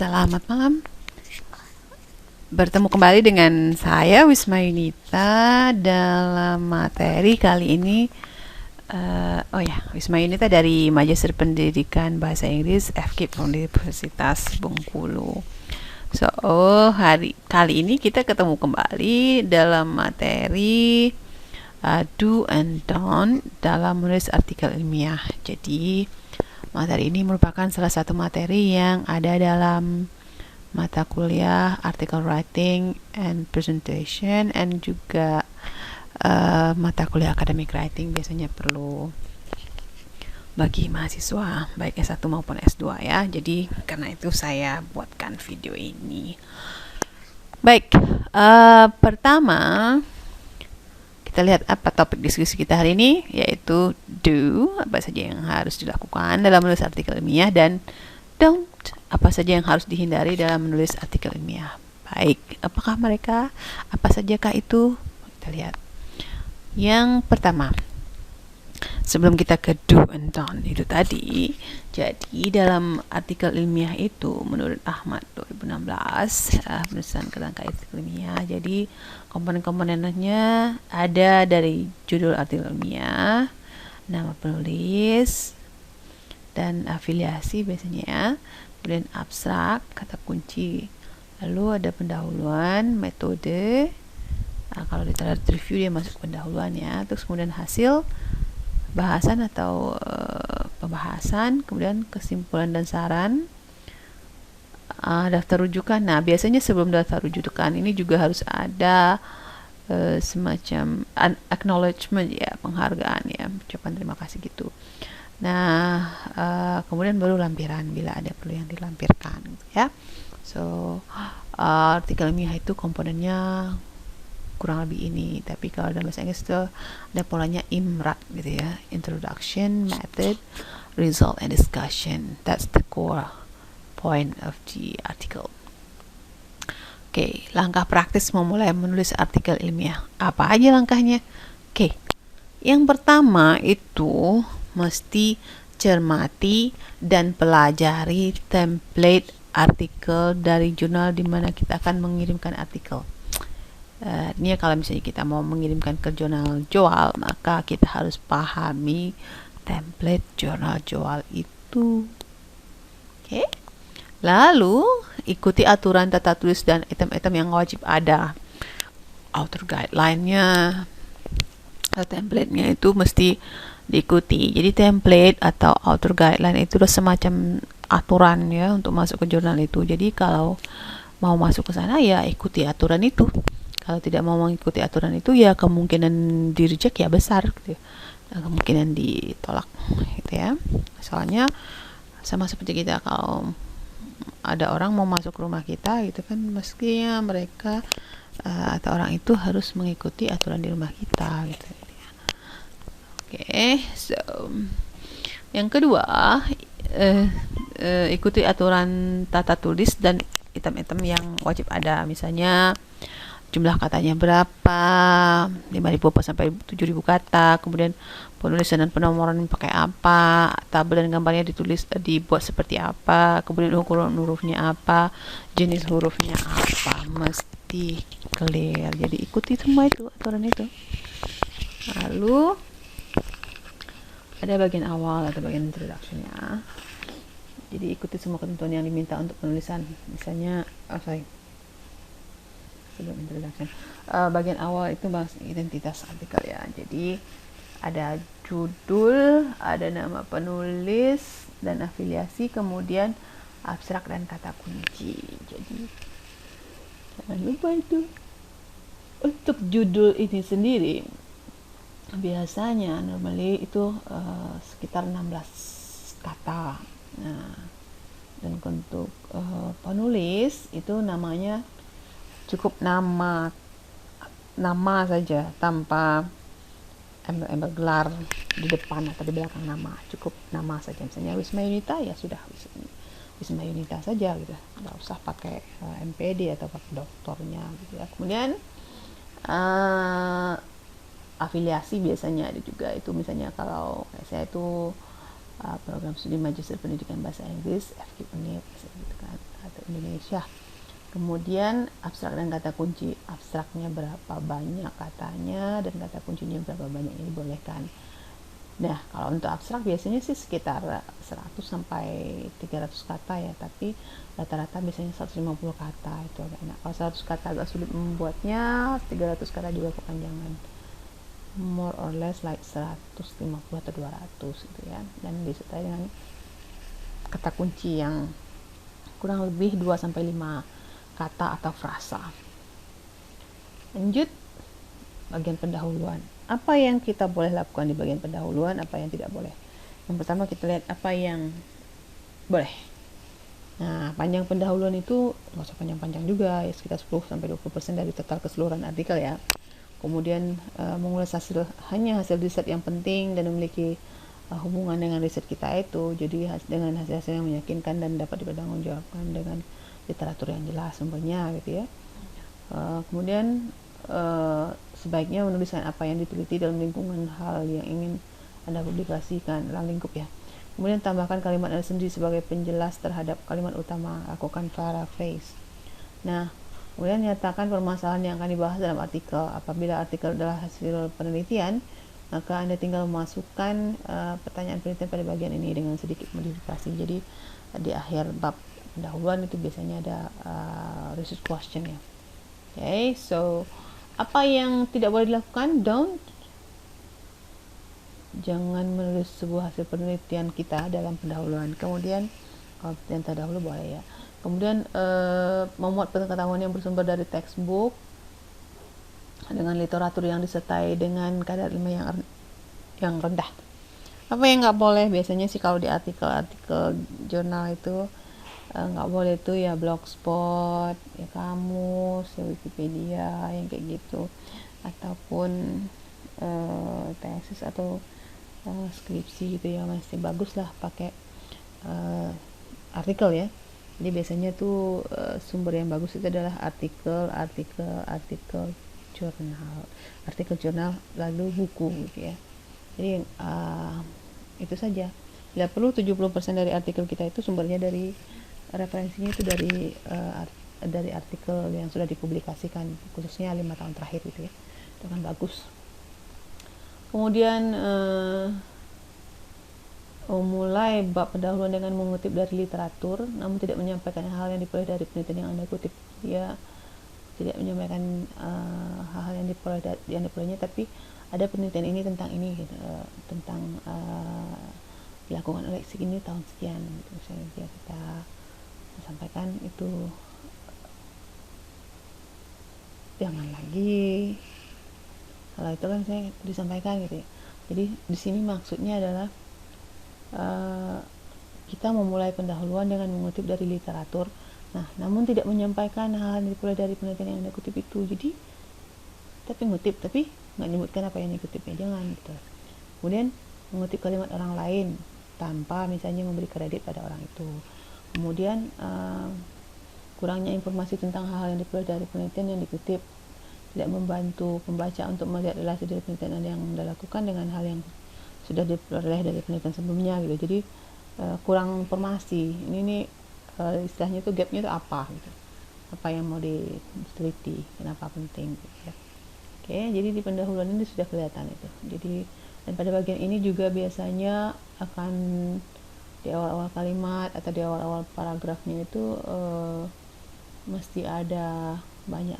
Selamat malam. Bertemu kembali dengan saya Wisma Yunita dalam materi kali ini. Wisma Yunita dari Magister Pendidikan Bahasa Inggris FKIP Universitas Bengkulu. Kali ini kita ketemu kembali dalam materi do and don't dalam menulis artikel ilmiah. Jadi materi ini merupakan salah satu materi yang ada dalam mata kuliah article writing and presentation, and juga mata kuliah academic writing biasanya perlu bagi mahasiswa baik S1 maupun S2 ya. Jadi karena itu saya buatkan video ini. Baik, pertama kita lihat apa topik diskusi kita hari ini, yaitu do, apa saja yang harus dilakukan dalam menulis artikel ilmiah, dan don't, apa saja yang harus dihindari dalam menulis artikel ilmiah. Baik, apakah mereka? Apa sajakah itu? Kita lihat. Yang pertama, sebelum kita ke do and don't itu tadi, jadi dalam artikel ilmiah itu menurut Ahmad 2016 penulisan kerangka artikel ilmiah, jadi komponen-komponennya ada dari judul artikel ilmiah, nama penulis, dan afiliasi biasanya ya, kemudian abstrak, kata kunci, lalu ada pendahuluan, metode. Kalau ditaruh review dia masuk pendahuluan ya, terus kemudian hasil bahasan atau pembahasan, kemudian kesimpulan dan saran, daftar rujukan. Nah, biasanya sebelum daftar rujukan ini juga harus ada semacam acknowledgement ya, penghargaan ya, ucapan terima kasih gitu. Nah, kemudian baru lampiran bila ada perlu yang dilampirkan ya. Artikel ilmiah itu komponennya kurang lebih ini, tapi kalau dalam bahasa Inggris itu ada polanya IMRAD gitu ya, introduction, method, result, and discussion. That's the core point of the article. Oke, langkah praktis memulai menulis artikel ilmiah. Apa aja langkahnya? Oke, yang pertama itu mesti cermati dan pelajari template artikel dari jurnal di mana kita akan mengirimkan artikel. Ini kalau misalnya kita mau mengirimkan ke jurnal Joal, maka kita harus pahami template jurnal Joal itu. Oke. Lalu ikuti aturan tata tulis dan item-item yang wajib ada. Author guideline-nya atau template-nya itu mesti diikuti. Jadi template atau author guideline itu adalah semacam aturan ya untuk masuk ke jurnal itu. Jadi kalau mau masuk ke sana ya ikuti aturan itu. Kalau tidak mau mengikuti aturan itu ya kemungkinan di reject ya besar gitu. Kemungkinan ditolak gitu ya. Soalnya sama seperti kita, kalau ada orang mau masuk ke rumah kita gitu kan, mestinya mereka atau orang itu harus mengikuti aturan di rumah kita gitu. Oke, yang kedua, ikuti aturan tata tulis dan item-item yang wajib ada. Misalnya jumlah katanya berapa, 5.000 sampai 7.000 kata, kemudian penulisan dan penomoran pakai apa, tabel dan gambarnya dibuat seperti apa, kemudian ukuran hurufnya apa, jenis hurufnya apa, mesti clear. Jadi ikuti semua itu, aturan itu. Lalu ada bagian awal atau bagian introduction-nya. Jadi ikuti semua ketentuan yang diminta untuk penulisan. Misalnya, sebelum introduction, bagian awal itu bahas identitas artikel ya. Jadi ada judul, ada nama penulis dan afiliasi, kemudian abstrak dan kata kunci. Jadi jangan lupa itu. Untuk judul ini sendiri biasanya normally itu sekitar 16 kata. Nah, dan untuk penulis itu namanya cukup nama saja tanpa embel-embel gelar di depan atau di belakang nama, cukup nama saja. Misalnya Wisma Yunita ya sudah Wisma Yunita saja gitu, nggak usah pakai MPD atau pakai doktornya gitu ya. Kemudian afiliasi biasanya ada juga itu, misalnya kalau saya itu program studi Magister Pendidikan Bahasa Inggris FKIP Unip gitu kan, atau Indonesia. Kemudian abstrak dan kata kunci, abstraknya berapa banyak katanya dan kata kuncinya berapa banyak yang dibolehkan. Nah, kalau untuk abstrak biasanya sih sekitar 100 sampai 300 kata ya, tapi rata-rata biasanya 150 kata, itu agak enak. Kalau 100 kata agak sulit membuatnya, 300 kata juga kepanjangan. More or less like 150 atau 200 gitu ya. Dan disertai dengan kata kunci yang kurang lebih 2 sampai 5 kata atau frasa. Lanjut bagian pendahuluan. Apa yang kita boleh lakukan di bagian pendahuluan, apa yang tidak boleh. Yang pertama kita lihat apa yang boleh. Nah, panjang pendahuluan itu nggak usah panjang-panjang juga, ya sekitar 10-20% dari total keseluruhan artikel ya. Kemudian mengulas hanya hasil riset yang penting dan memiliki hubungan dengan riset kita itu, jadi dengan hasil-hasil yang meyakinkan dan dapat dipertanggungjawabkan dengan literatur yang jelas sumbernya gitu ya. Kemudian sebaiknya menuliskan apa yang diteliti dalam lingkungan hal yang ingin Anda publikasikan, dalam lingkup ya. Kemudian tambahkan kalimat Anda sendiri sebagai penjelas terhadap kalimat utama, lakukan paraphrase. Nah, kemudian nyatakan permasalahan yang akan dibahas dalam artikel. Apabila artikel adalah hasil penelitian, maka Anda tinggal memasukkan pertanyaan penelitian pada bagian ini dengan sedikit modifikasi. Jadi di akhir bab pendahuluan itu biasanya ada research question ya. Okay, so apa yang tidak boleh dilakukan? Jangan menulis sebuah hasil penelitian kita dalam pendahuluan. Kemudian kalau penelitian terdahulu boleh ya. Kemudian memuat pengetahuan yang bersumber dari textbook dengan literatur yang disertai dengan kadar ilmiah yang rendah. Apa yang nggak boleh? Biasanya sih kalau di artikel-artikel jurnal itu nggak boleh tuh ya blogspot, ya kamus, ya Wikipedia yang kayak gitu, ataupun tesis atau skripsi gitu ya. Masih bagus lah pakai artikel ya. Jadi biasanya tuh sumber yang bagus itu adalah artikel jurnal lalu buku gitu ya. Jadi itu saja. Bila perlu 70% dari artikel kita itu sumbernya dari referensinya itu dari artikel yang sudah dipublikasikan, khususnya 5 tahun terakhir gitu ya. Itu kan bagus. Kemudian mulai bab pendahuluan dengan mengutip dari literatur, namun tidak menyampaikan hal yang diperoleh dari penelitian yang Anda kutip. Dia tidak menyampaikan hal-hal yang diperolehnya, tapi ada penelitian ini tentang ini gitu, tentang dilakukan oleh segini tahun sekian gitu. Misalnya dia kita sampaikan itu, jangan lagi kalau itu kan saya disampaikan gitu ya. Jadi di sini maksudnya adalah kita memulai pendahuluan dengan mengutip dari literatur, nah namun tidak menyampaikan hal yang diperoleh dari penelitian yang Anda kutip itu. Jadi tapi ngutip tapi nggak menyebutkan apa yang dikutipnya, jangan gitu. Kemudian mengutip kalimat orang lain tanpa misalnya memberi kredit pada orang itu. Kemudian kurangnya informasi tentang hal yang diperoleh dari penelitian yang dikutip tidak membantu pembaca untuk melihat relasi dari penelitian yang Anda lakukan dengan hal yang sudah diperoleh dari penelitian sebelumnya gitu. Jadi kurang informasi. Ini istilahnya itu gapnya itu apa gitu. Apa yang mau diteliti, kenapa penting gitu ya. Oke, jadi di pendahuluan ini sudah kelihatan itu. Jadi dan pada bagian ini juga biasanya akan di awal-awal kalimat atau di awal-awal paragrafnya itu mesti ada banyak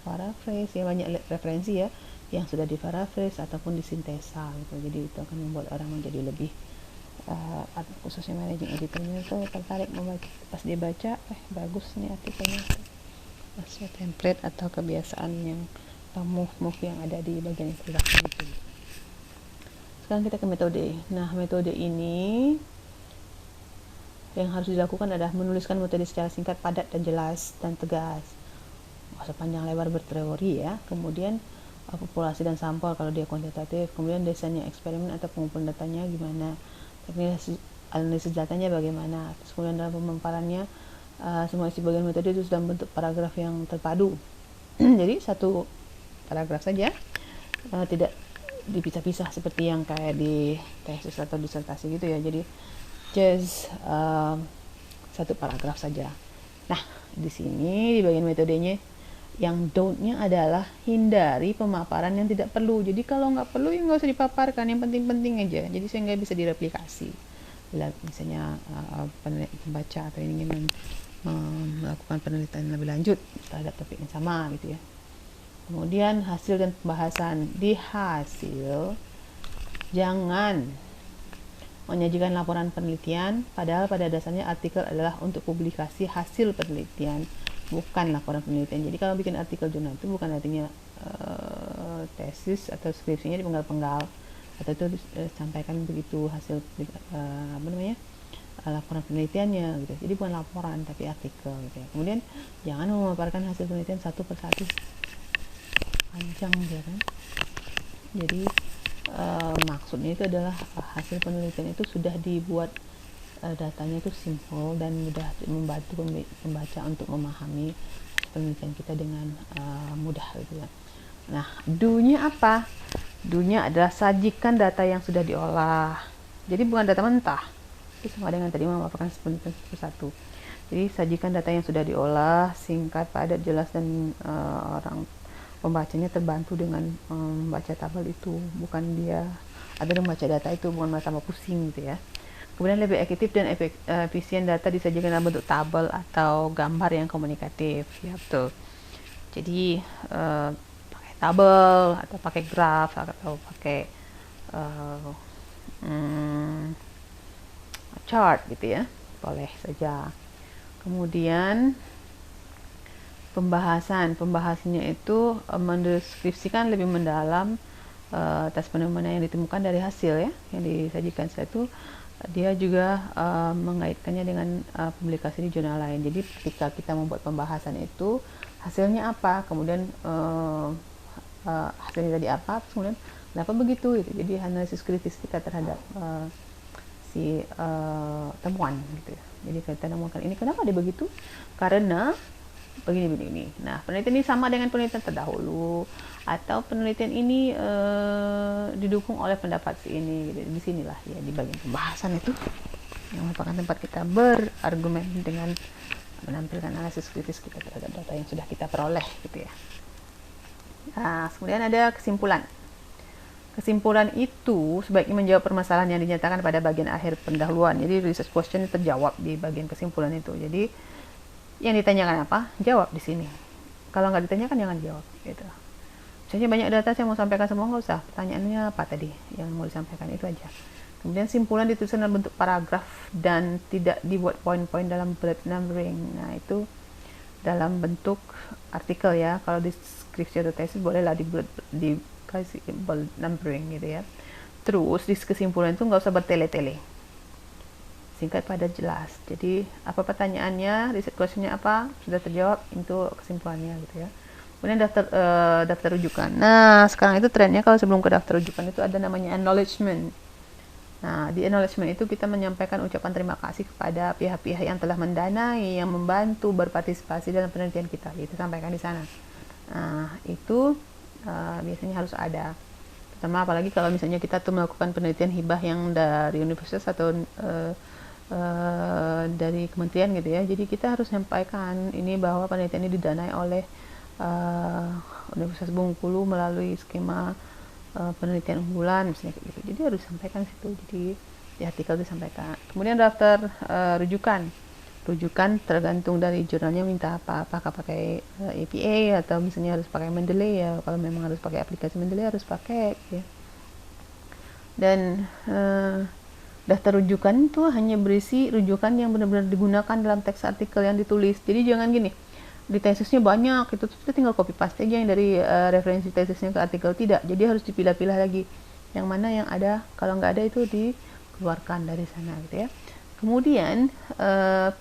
paraphrase ya, banyak referensi ya yang sudah di paraphrase ataupun disintesa gitu. Jadi itu akan membuat orang menjadi lebih khususnya managing editornya itu tertarik membaca. Pas dia baca, bagus nih artikelnya, sesuai template atau kebiasaan yang atau move yang ada di bagian introduction itu. Sekarang kita ke metode. Nah, metode ini yang harus dilakukan adalah menuliskan materi secara singkat, padat, dan jelas dan tegas. Nggak usah panjang lebar berteori ya. Kemudian populasi dan sampel kalau dia kuantitatif. Kemudian desainnya eksperimen atau pengumpulan datanya gimana. Teknik analisis datanya bagaimana. Terus kemudian dalam pemaparannya semua isi bagian metode itu dalam bentuk paragraf yang terpadu. Jadi satu paragraf saja, tidak dipisah-pisah seperti yang kayak di tesis atau disertasi gitu ya. Jadi just satu paragraf saja. Nah, di sini di bagian metodenya yang don't-nya adalah hindari pemaparan yang tidak perlu. Jadi kalau nggak perlu ya nggak usah dipaparkan, yang penting-penting aja. Jadi saya nggak bisa direplikasi. Bila misalnya pembaca atau ingin melakukan penelitian lebih lanjut terhadap topik yang sama gitu ya. Kemudian hasil dan pembahasan. Di hasil jangan menyajikan laporan penelitian, padahal pada dasarnya artikel adalah untuk publikasi hasil penelitian, bukan laporan penelitian. Jadi kalau bikin artikel jurnal itu bukan artinya tesis atau skripsinya dipenggal-penggal atau itu disampaikan begitu hasil laporan penelitiannya gitu. Jadi bukan laporan tapi artikel gitu ya. Kemudian jangan memaparkan hasil penelitian satu persatu, panjang dia kan. Jadi maksudnya itu adalah hasil penelitian itu sudah dibuat datanya itu simple dan mudah membantu pembaca untuk memahami penelitian kita dengan mudah gitu ya. Nah, do-nya apa? Do-nya adalah sajikan data yang sudah diolah. Jadi bukan data mentah. Itu sama dengan tadi memaparkan penelitian satu-satu. Jadi sajikan data yang sudah diolah, singkat, padat, jelas, dan orang pembacanya terbantu dengan membaca tabel itu, bukan dia ada membaca data itu bukan malah tambah pusing gitu ya. Kemudian lebih efektif dan efisien data disajikan dalam bentuk tabel atau gambar yang komunikatif, ya betul. Jadi pakai tabel atau pakai graf atau pakai chart gitu ya, boleh saja. Kemudian pembahasannya itu mendeskripsikan lebih mendalam atas fenomena yang ditemukan dari hasil ya yang disajikan. Setelah itu dia juga mengaitkannya dengan publikasi di jurnal lain. Jadi ketika kita membuat pembahasan itu hasilnya apa, kemudian hasilnya tadi apa, kemudian kenapa begitu gitu. Jadi analisis kritis kita terhadap si temuan gitu. Jadi kita menemukan ini kenapa dia begitu, karena begini. Nah, penelitian ini sama dengan penelitian terdahulu atau penelitian ini didukung oleh pendapat si ini. Gitu. Di sinilah ya di bagian pembahasan itu yang merupakan tempat kita berargumen dengan menampilkan analisis kritis kita terhadap data yang sudah kita peroleh gitu ya. Nah, kemudian ada kesimpulan. Kesimpulan itu sebaiknya menjawab permasalahan yang dinyatakan pada bagian akhir pendahuluan. Jadi research question terjawab di bagian kesimpulan itu. Jadi yang ditanyakan apa? Jawab di sini. Kalau nggak ditanyakan jangan jawab gitu. Misalnya banyak data saya mau sampaikan semua, nggak usah. Pertanyaannya apa tadi yang mau disampaikan, itu aja. Kemudian simpulan ditulis dalam bentuk paragraf dan tidak dibuat poin-poin dalam bullet numbering. Nah, itu dalam bentuk artikel ya. Kalau di skripsi atau tesis bolehlah dikasih bullet numbering gitu ya. Terus di kesimpulan itu nggak usah bertele-tele. Singkat, padat, jelas. Jadi apa pertanyaannya, research questionnya apa, sudah terjawab, itu kesimpulannya gitu ya. Kemudian daftar rujukan. Nah, sekarang itu trennya kalau sebelum ke daftar rujukan itu ada namanya acknowledgement. Nah, di acknowledgement itu kita menyampaikan ucapan terima kasih kepada pihak-pihak yang telah mendanai, yang membantu berpartisipasi dalam penelitian kita. Itu sampaikan di sana. Nah, itu biasanya harus ada. Terutama apalagi kalau misalnya kita tuh melakukan penelitian hibah yang dari universitas atau dari kementerian gitu ya. Jadi kita harus sampaikan ini bahwa penelitian ini didanai oleh Universitas Bengkulu melalui skema penelitian unggulan misalnya gitu. Jadi harus sampaikan situ. Jadi di artikel disampaikan. Kemudian daftar rujukan. Rujukan tergantung dari jurnalnya minta apa. Apakah pakai APA atau misalnya harus pakai Mendeley ya. Kalau memang harus pakai aplikasi Mendeley harus pakai ya. Dan daftar rujukan itu hanya berisi rujukan yang benar-benar digunakan dalam teks artikel yang ditulis. Jadi jangan gini, di tesisnya banyak, itu kita tinggal copy paste aja yang dari referensi tesisnya ke artikel. Tidak, jadi harus dipilah-pilah lagi. Yang mana yang ada, kalau nggak ada itu dikeluarkan dari sana gitu ya. Kemudian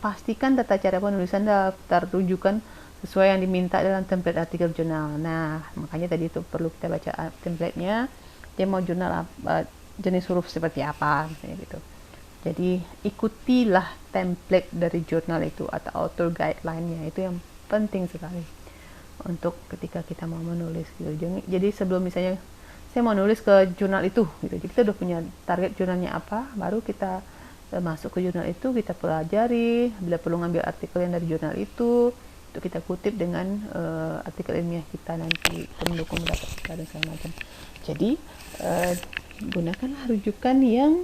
pastikan tata cara penulisan daftar rujukan sesuai yang diminta dalam template artikel jurnal. Nah, makanya tadi itu perlu kita baca template-nya. Dia mau jurnal jenis huruf seperti apa misalnya gitu. Jadi ikutilah template dari jurnal itu atau author guideline-nya, itu yang penting sekali untuk ketika kita mau menulis gitu. Jadi sebelum misalnya saya mau nulis ke jurnal itu gitu, jadi kita udah punya target jurnalnya apa, baru kita masuk ke jurnal itu, kita pelajari, bila perlu ngambil artikel yang dari jurnal itu kita kutip dengan artikel ilmiah kita nanti untuk mendukung pendapat kita dan segala macam. Jadi gunakanlah rujukan yang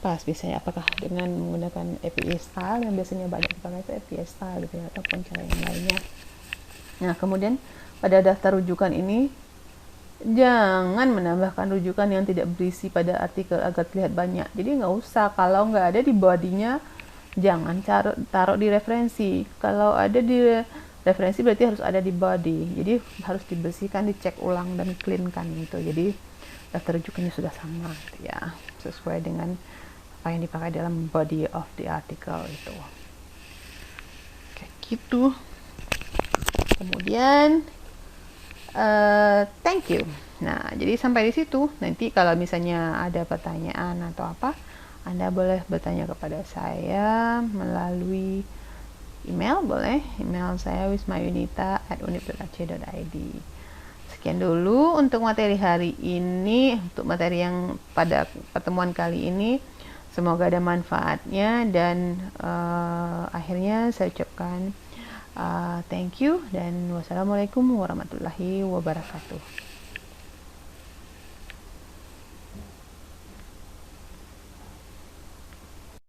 pas, biasanya apakah dengan menggunakan APA style yang biasanya banyak dipakai itu APA style gitu ya, ataupun cara yang lainnya. Nah, kemudian pada daftar rujukan ini jangan menambahkan rujukan yang tidak berisi pada artikel agar terlihat banyak. Jadi nggak usah, kalau nggak ada di bodinya jangan taruh di referensi. Kalau ada di referensi berarti harus ada di body. Jadi harus dibersihkan, dicek ulang dan clean kan gitu. Jadi daftar rujukannya sudah sama gitu ya, sesuai dengan apa yang dipakai dalam body of the article itu. Kayak gitu. Kemudian thank you. Nah, jadi sampai di situ. Nanti kalau misalnya ada pertanyaan atau apa, Anda boleh bertanya kepada saya melalui email, boleh. Email saya wismayunita@unip.ac.id. Sekian dulu untuk materi hari ini, untuk materi yang pada pertemuan kali ini. Semoga ada manfaatnya dan akhirnya saya ucapkan thank you dan wassalamualaikum warahmatullahi wabarakatuh.